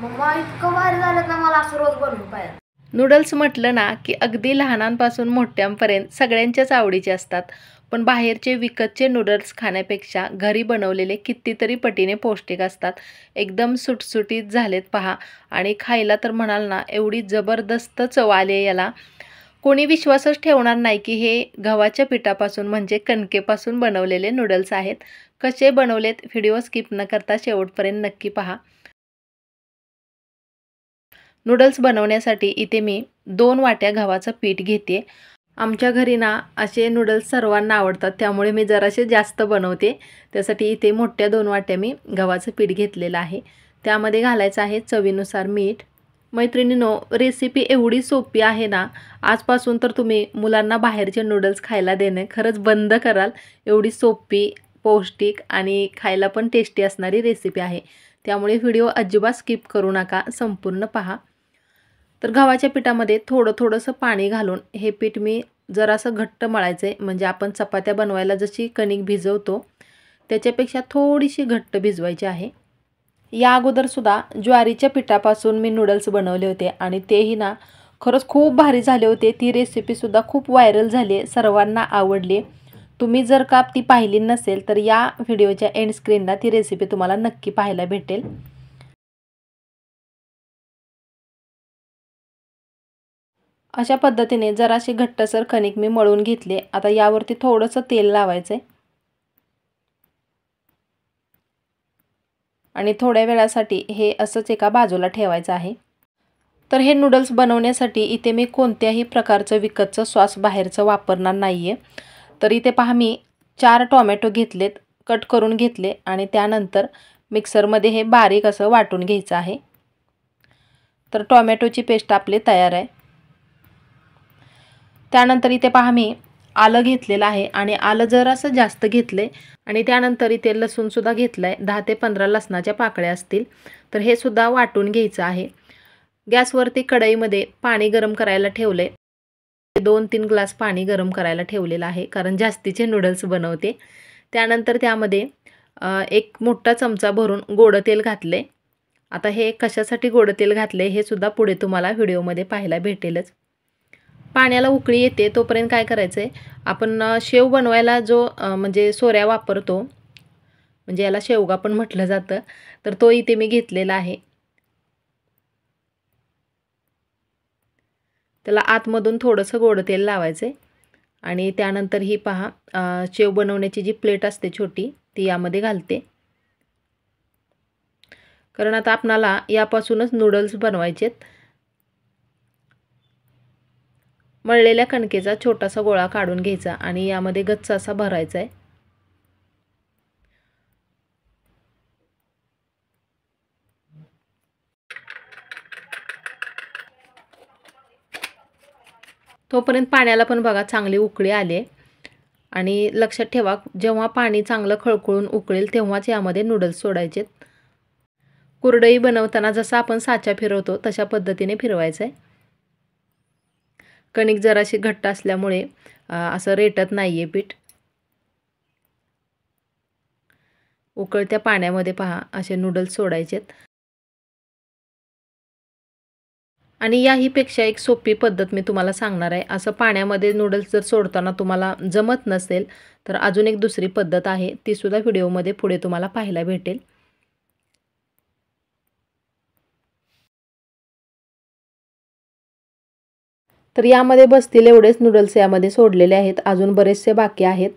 Mamma इतकं भारी झालं ना, मला असं रोज बनवून पाहिजे. नूडल्स म्हटलं ना की अगदी लहानांपासून मोठ्यांपर्यंत सगळ्यांच्याच आवडीचे असतात. पण बाहेरचे विकतचे नूडल्स खाण्यापेक्षा घरी बनवलेले कितीतरी पटीने पौष्टिक असतात. एकदम सुटसुटीत झालेत पहा. आणि खायला तर म्हणाल ना एवढी जबरदस्त चव आली याला. कोणी विश्वासच ठेवणार नाही की हे गव्हाच्या पिठापासून म्हणजे कणकेपासून बनवलेले नूडल्स आहेत. कसे बनवलेत व्हिडिओ स्किप न करता शेवटपर्यंत नक्की पहा. नूडल्स बनवण्यासाठी इथे मी 2 वाट्या गव्हाचं पीठ घेते. आमच्या घरी ना असे नूडल्स सर्वांना आवडतात, त्यामुळे मी जरासे जास्त बनवते. त्यासाठी इथे मोठ्या 2 वाट्या मी गव्हाचं पीठ घेतलेलं आहे. त्यामध्ये घालायचं आहे चवीनुसार मीठ. मैत्रिणींनो, रेसिपी एवढी सोपी आहे ना, आजपासून तर तुम्ही मुलांना बाहेरचे नूडल्स खायला देणे खरंच बंद कराल. एवढी सोपी, पौष्टिक आणि खायला पण टेस्टी असणारी रेसिपी आहे. त्यामुळे व्हिडिओ अजिबात स्किप करू नका, संपूर्ण पहा. तर गव्हाच्या पिठामध्ये थोडंसं पाणी घालून हे पीठ मी जरासं घट्ट मळायचं आहे. म्हणजे आपण चपात्या बनवायला जशी कणिक भिजवतो त्याच्यापेक्षा थोडीशी घट्ट भिजवायची आहे. या अगोदरसुद्धा ज्वारीच्या पिठापासून मी नूडल्स बनवले होते आणि तेही ना खरंच खूप भारी झाले होते. ती रेसिपीसुद्धा खूप व्हायरल झाली आहे, सर्वांना आवडली. तुम्ही जर का ती पाहिली नसेल तर या व्हिडिओच्या एंड स्क्रीनला ती रेसिपी तुम्हाला नक्की पाहायला भेटेल. अशा पद्धतीने जराशी घट्टसर कणिक मी मळून घेतले. आता यावरती थोडंसं तेल लावायचं आहे आणि थोड्या वेळासाठी हे असंच एका बाजूला ठेवायचं आहे. तर हे नूडल्स बनवण्यासाठी इथे मी कोणत्याही प्रकारचं विकतचं सॉस बाहेरचं वापरणार नाही आहे. तर इथे पहा मी 4 टोमॅटो घेतलेत, कट करून घेतले आणि त्यानंतर मिक्सरमध्ये हे बारीक असं वाटून घ्यायचं आहे. तर टोमॅटोची पेस्ट आपली तयार आहे. त्यानंतर इथे पहा मी आलं घेतलेलं आहे आणि आलं जरासं जास्त घेतले आणि त्यानंतर इथे लसूणसुद्धा घेतलं आहे. 10 ते 15 लसणाच्या पाकळ्या असतील. तर हे सुद्धा वाटून घ्यायचं आहे. गॅसवरती कढईमध्ये पाणी गरम करायला ठेवले. 2-3 ग्लास पाणी गरम करायला ठेवलेलं आहे, कारण जास्तीचे नूडल्स बनवते. त्यानंतर त्यामध्ये 1 मोठा चमचा भरून गोडं तेल घातले. आता हे कशासाठी गोडं तेल घातले हे सुद्धा पुढे तुम्हाला व्हिडिओमध्ये पाहायला भेटेलच. पाण्याला उकळी येते तोपर्यंत काय करायचं आहे, आपण शेव बनवायला जो म्हणजे सोऱ्या वापरतो, म्हणजे याला शेवगा पण म्हटलं जातं, तर तो इथे मी घेतलेला आहे. त्याला आतमधून थोडंसं गोडं तेल लावायचं आहे आणि त्यानंतर ही पहा शेव बनवण्याची जी प्लेट असते छोटी ती यामध्ये घालते. कारण आता आपणाला यापासूनच नूडल्स बनवायचेत. मळलेल्या कणकेचा छोटासा गोळा काढून घ्यायचा आणि यामध्ये गच्च असा भरायचा आहे. तोपर्यंत पाण्याला पण बघा चांगली उकळी आली आणि लक्षात ठेवा, जेव्हा पाणी चांगलं खळखळून उकळेल तेव्हाच यामध्ये नूडल्स सोडायचेत. कुरडई बनवताना जसं आपण साचा फिरवतो तशा पद्धतीने फिरवायचं आहे. कणिक जराशी घट्ट असल्यामुळे असं रेटत नाही आहे पीठ. उकळत्या पाण्यामध्ये पहा असे नूडल्स सोडायचेत. आणि याहीपेक्षा एक सोपी पद्धत मी तुम्हाला सांगणार आहे. असं पाण्यामध्ये नूडल्स जर सोडताना तुम्हाला जमत नसेल तर अजून एक दुसरी पद्धत आहे, ती सुद्धा व्हिडिओमध्ये पुढे तुम्हाला पाहायला भेटेल. तर यामध्ये बसतील एवढेच नूडल्स यामध्ये सोडलेले आहेत. अजून बरेचसे बाकी आहेत.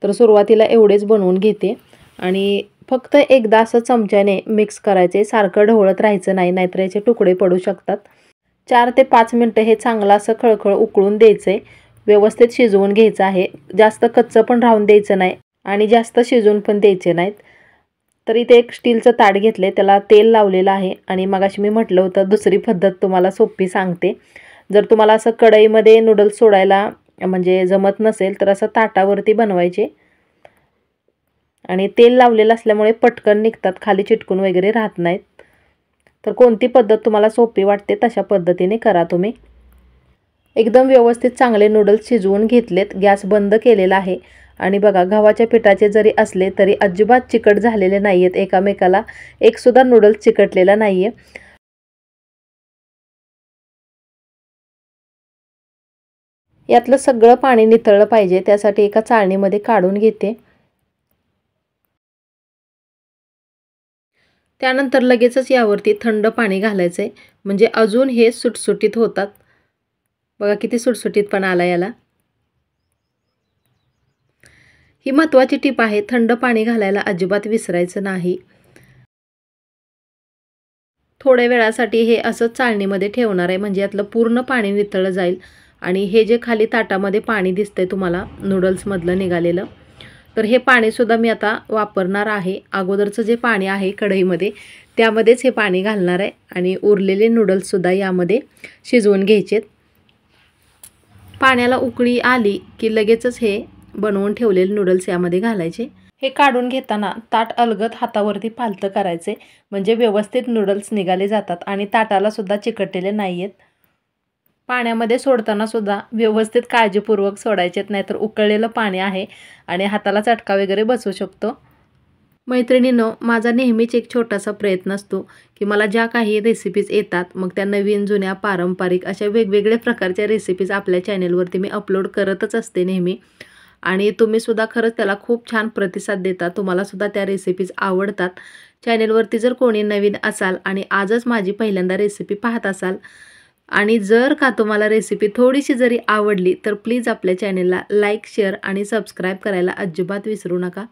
तर सुरुवातीला एवढेच बनवून घेते आणि फक्त एकदा असं चमच्याने मिक्स करायचे. सारखं ढवळत राहायचं नाही, नाहीतर याचे तुकडे पडू शकतात. 4 ते 5 मिनटं हे चांगलं असं खळखळ उकळून द्यायचं आहे. व्यवस्थित शिजवून घ्यायचं आहे. जास्त कच्चं पण राहून द्यायचं नाही आणि जास्त शिजवून पण द्यायचे नाहीत. तर इथे एक स्टीलचं ताट घेतले, त्याला तेल लावलेलं आहे आणि मगाशी मी म्हटलं होतं दुसरी पद्धत तुम्हाला सोपी सांगते. जर तुम्हाला असं कढईमध्ये नूडल्स सोडायला म्हणजे जमत नसेल तर असं ताटावरती बनवायचे आणि तेल लावलेलं असल्यामुळे पटकन निघतात, खाली चिटकून वगैरे राहत नाहीत. तर कोणती पद्धत तुम्हाला सोपी वाटते तशा पद्धतीने करा तुम्ही. एकदम व्यवस्थित चांगले नूडल्स शिजवून घेतलेत. गॅस बंद केलेला आहे आणि बघा गव्हाच्या पिठाचे जरी असले तरी अजिबात चिकट झालेले नाही आहेत. एकामेकाला एक सुद्धा नूडल्स चिकटलेला नाही आहे. यातलं सगळं पाणी निथळलं पाहिजे, त्यासाठी एका चाळणीमध्ये काढून घेते। त्यानंतर लगेचच यावरती थंड पाणी घालायचं आहे, म्हणजे अजून हे सुटसुटीत होतात। बघा किती सुटसुटीतपणा आला याला। ही महत्त्वाची टीप आहे, थंड पाणी घालायला अजिबात विसरायचं नाही। थोड्या वेळासाठी हे असं चाळणीमध्ये ठेवणार आहे, म्हणजे यातलं पूर्ण पाणी निथळलं जाईल आणि हे जे खाली ताटामध्ये पाणी दिसतंय तुम्हाला नूडल्समधलं निघालेलं, तर हे पाणीसुद्धा मी आता वापरणार आहे। अगोदरचं जे पाणी आहे कढईमध्ये त्यामध्येच हे पाणी घालणार आहे आणि उरलेले नूडल्ससुद्धा यामध्ये शिजवून घ्यायचेत। पाण्याला उकळी आली की लगेचच हे बनवून ठेवलेले नूडल्स यामध्ये घालायचे। हे काढून घेताना ताट अलगद हातावरती पालतं करायचे, म्हणजे व्यवस्थित नूडल्स निघाले जातात आणि ताटाला सुद्धा चिकटलेले नाही आहेत। पाण्यामध्ये सोडताना सुद्धा व्यवस्थित काळजीपूर्वक सोडायचेत, नाहीतर उकळलेलं पाणी आहे आणि हाताला चटका वगैरे बसू शकतो। मैत्रिणींनो, माझा नेहमीच एक छोटासा प्रयत्न असतो की मला ज्या काही रेसिपीज येतात, मग त्या नवीन जुन्या पारंपरिक अशा वेगवेगळ्या प्रकारच्या रेसिपीज आपल्या चॅनेलवरती मी अपलोड करतच असते नेहमी। आणि तुम्हीसुद्धा खरंच त्याला खूप छान प्रतिसाद देता, तुम्हालासुद्धा त्या रेसिपीज आवडतात। चॅनेलवरती जर कोणी नवीन असाल आणि आजच माझी पहिल्यांदा रेसिपी पाहत असाल आणि जर का तुम्हाला रेसिपी थोडीशी जरी आवडली, तर प्लीज आपल्या चॅनेलला लाईक, शेअर आणि सबस्क्राईब करायला अजिबात विसरू नका।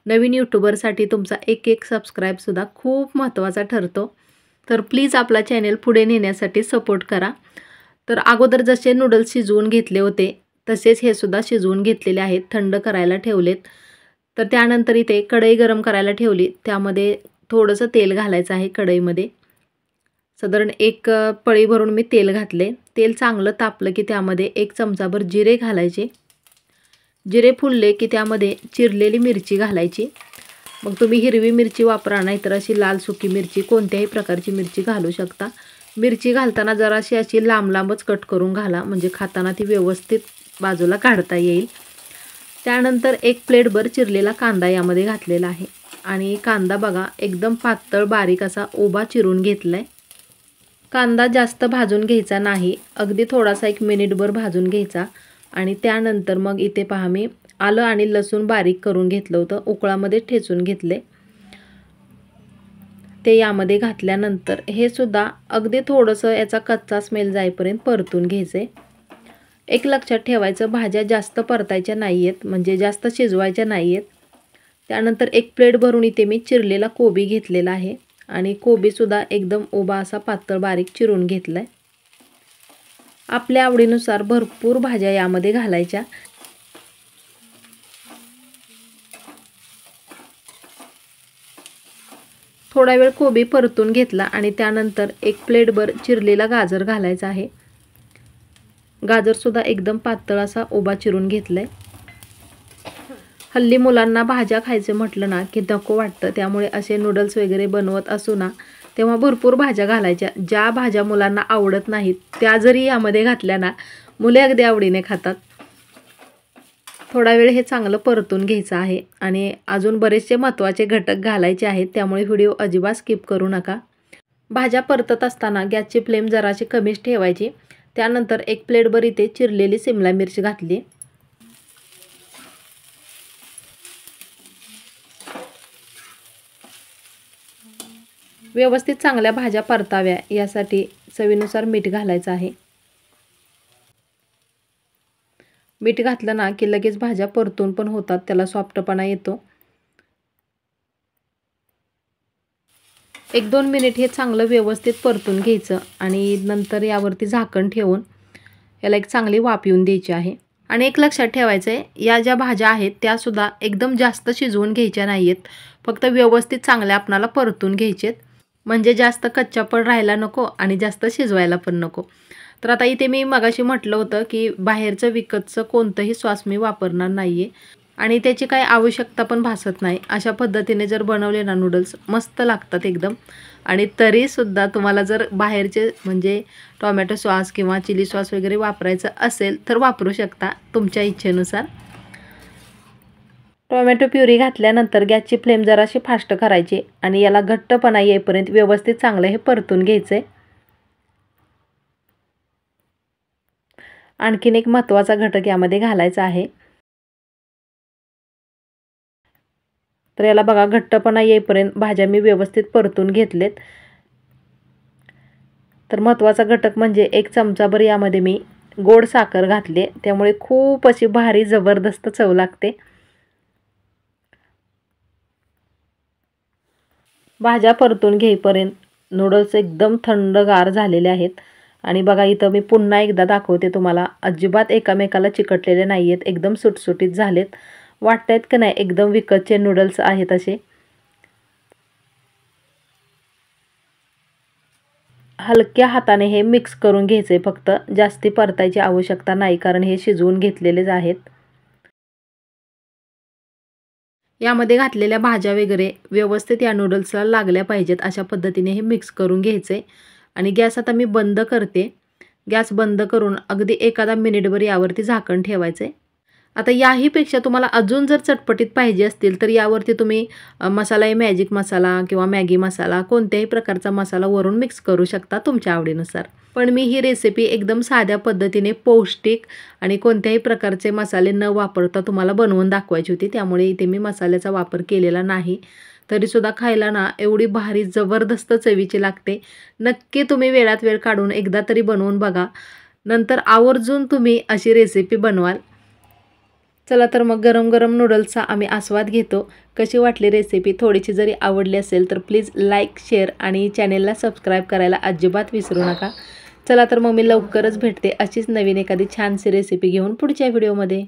नवीन यूट्यूबरसाठी तुमचा एक सबस्क्राईबसुद्धा खूप महत्त्वाचा ठरतो, तर प्लीज आपला चॅनेल पुढे नेण्यासाठी सपोर्ट करा। तर अगोदर जसे नूडल्स शिजवून घेतले होते तसेच हे सुद्धा शिजवून घेतलेले आहेत, थंड करायला ठेवलेत। तर त्यानंतर इथे कढई गरम करायला ठेवली, त्यामध्ये थोडंसं तेल घालायचं आहे। कढईमध्ये साधारण एक पळी भरून मी तेल घातले। तेल चांगलं तापलं की त्यामध्ये 1 चमचाभर जिरे घालायचे। जिरे फुलले की त्यामध्ये चिरलेली मिरची घालायची। मग तुम्ही हिरवी मिरची वापरा, नाहीतर अशी लाल सुकी मिरची कोणत्याही प्रकारची मिरची घालू शकता। मिरची घालताना जराशी अशी लांब लांबच कट करून घाला, म्हणजे खाताना ती व्यवस्थित बाजूला काढता येईल। त्यानंतर 1 प्लेटभर चिरलेला कांदा यामध्ये घातलेला आहे आणि कांदा बघा एकदम पातळ बारीक असा उभा चिरून घेतलाय। कांदा जास्त भाजून घ्यायचा नाही, अगदी थोडासा 1 मिनिटभर भाजून घ्यायचा। आणि त्यानंतर मग इथे पहा मी आलं आणि लसूण बारीक करून घेतलं होतं, उकळामध्ये ठेचून घेतले, ते यामध्ये घातल्यानंतर हे सुद्धा अगदी थोडंसं याचा कच्चा स्मेल जाईपर्यंत परतून घ्यायचे। एक लक्षात ठेवायचं, भाज्या जास्त परतायच्या नाही आहेत, म्हणजे जास्त शिजवायच्या नाही आहेत। त्यानंतर 1 प्लेट भरून इथे मी चिरलेला कोबी घेतलेला आहे आणि कोबीसुद्धा एकदम उभा असा पातळ बारीक चिरून घेतला आहे। आपल्या आवडीनुसार भरपूर भाज्या यामध्ये घालायच्या। थोडा वेळ कोबी परतून घेतला आणि त्यानंतर 1 प्लेटभर चिरलेला गाजर घालायचा आहे। गाजरसुद्धा एकदम पातळ असा उभा चिरून घेतलाय। हल्ली मुलांना भाज्या खायचे म्हटलं ना की नको वाटतं, त्यामुळे असे नूडल्स वगैरे बनवत असू ना तेव्हा भरपूर भाज्या घालायच्या। ज्या भाज्या मुलांना आवडत नाहीत त्या जरी यामध्ये घातल्या ना, मुले अगदी आवडीने खातात। थोडा वेळ हे चांगलं परतून घ्यायचं आहे आणि अजून बरेचसे महत्त्वाचे घटक घालायचे आहेत, त्यामुळे व्हिडिओ अजिबात स्किप करू नका। भाज्या परतत असताना गॅसची फ्लेम जराशी कमीच ठेवायची। त्यानंतर 1 प्लेटभर इथे चिरलेली सिमला मिरची घातली। व्यवस्थित चांगल्या भाज्या परताव्या यासाठी चवीनुसार मीठ घालायचं आहे। मीठ घातलं ना की लगेच भाज्या परतून पण होतात, त्याला सॉफ्टपणा येतो। 1-2 मिनिट हे चांगलं व्यवस्थित परतून घ्यायचं आणि नंतर यावरती झाकण ठेवून याला एक चांगली वाफ येऊन द्यायची आहे। आणि एक लक्षात ठेवायचं आहे, या ज्या भाज्या आहेत त्यासुद्धा एकदम जास्त शिजवून घ्यायच्या नाही आहेत, फक्त व्यवस्थित चांगल्या आपणाला परतून घ्यायचेत, म्हणजे जास्त कच्चा पण राहायला नको आणि जास्त शिजवायला पण नको। तर आता इथे मी मगाशी म्हटलं होतं की बाहेरचं विकतचं कोणतंही सॉस मी वापरणार नाही आहे आणि त्याची काही आवश्यकता पण भासत नाही। अशा पद्धतीने जर बनवले ना नूडल्स मस्त लागतात एकदम। आणि तरीसुद्धा तुम्हाला जर बाहेरचे म्हणजे टोमॅटो सॉस किंवा चिली सॉस वगैरे वापरायचं असेल तर वापरू शकता तुमच्या इच्छेनुसार। टोमॅटो प्युरी घातल्यानंतर गॅसची फ्लेम जराशी फास्ट करायची आणि याला घट्टपणा येईपर्यंत व्यवस्थित चांगलं हे परतून घ्यायचं आहे। आणखीन एक महत्त्वाचा घटक यामध्ये घालायचा आहे. तर याला बघा घट्टपणा येईपर्यंत भाज्या मी व्यवस्थित परतून घेतलेत. तर महत्त्वाचा घटक म्हणजे 1 चमचाभर यामध्ये मी गोड साखर घातली, त्यामुळे खूप अशी भारी जबरदस्त चव लागते. भाज्या परतून घेईपर्यंत नूडल्स एकदम थंडगार झालेले आहेत. आणि बघा इथं मी पुन्हा एकदा दाखवते तुम्हाला, अजिबात एकामेकाला चिकटलेले नाही आहेत, एकदम सुटसुटीत झालेत. वाटतायत का नाही एकदम विकतचे नूडल्स आहेत असे. हलक्या हाताने हे मिक्स करून घ्यायचे, फक्त जास्ती परतायची आवश्यकता नाही, कारण हे शिजवून घेतलेलेच आहेत. यामध्ये घातलेल्या भाज्या वगैरे व्यवस्थित या नूडल्सला लागल्या पाहिजेत, अशा पद्धतीने हे मिक्स करून घ्यायचे. आणि गॅस आता मी बंद करते. गॅस बंद करून अगदी एखादा मिनिटभर यावरती झाकण ठेवायचे. आता याहीपेक्षा तुम्हाला अजून जर चटपटीत पाहिजे असतील तर यावरती तुम्ही मसाला मॅजिक मसाला किंवा मॅगी मसाला कोणत्याही प्रकारचा मसाला वरून मिक्स करू शकता तुमच्या आवडीनुसार. पण मी ही रेसिपी एकदम साध्या पद्धतीने पौष्टिक आणि कोणत्याही प्रकारचे मसाले न वापरता तुम्हाला बनवून दाखवायची होती, त्यामुळे इथे मी मसाल्याचा वापर केलेला नाही. तरीसुद्धा खायला ना एवढी भारी जबरदस्त चवीची लागते. नक्की तुम्ही वेळात वेळ काढून एकदा तरी बनवून बघा, नंतर आवर्जून तुम्ही अशी रेसिपी बनवाल. चला तर मग गरम गरम नूडल्सचा आम्ही आस्वाद घेतो. कशी वाटली रेसिपी? थोडीशी जरी आवडली असेल तर प्लीज लाईक, शेअर आणि चॅनेलला सबस्क्राईब करायला अजिबात विसरू नका. चला तर मग मी लवकरच भेटते अशीच नवीन एखादी छानशी रेसिपी घेऊन पुढच्या व्हिडिओमध्ये.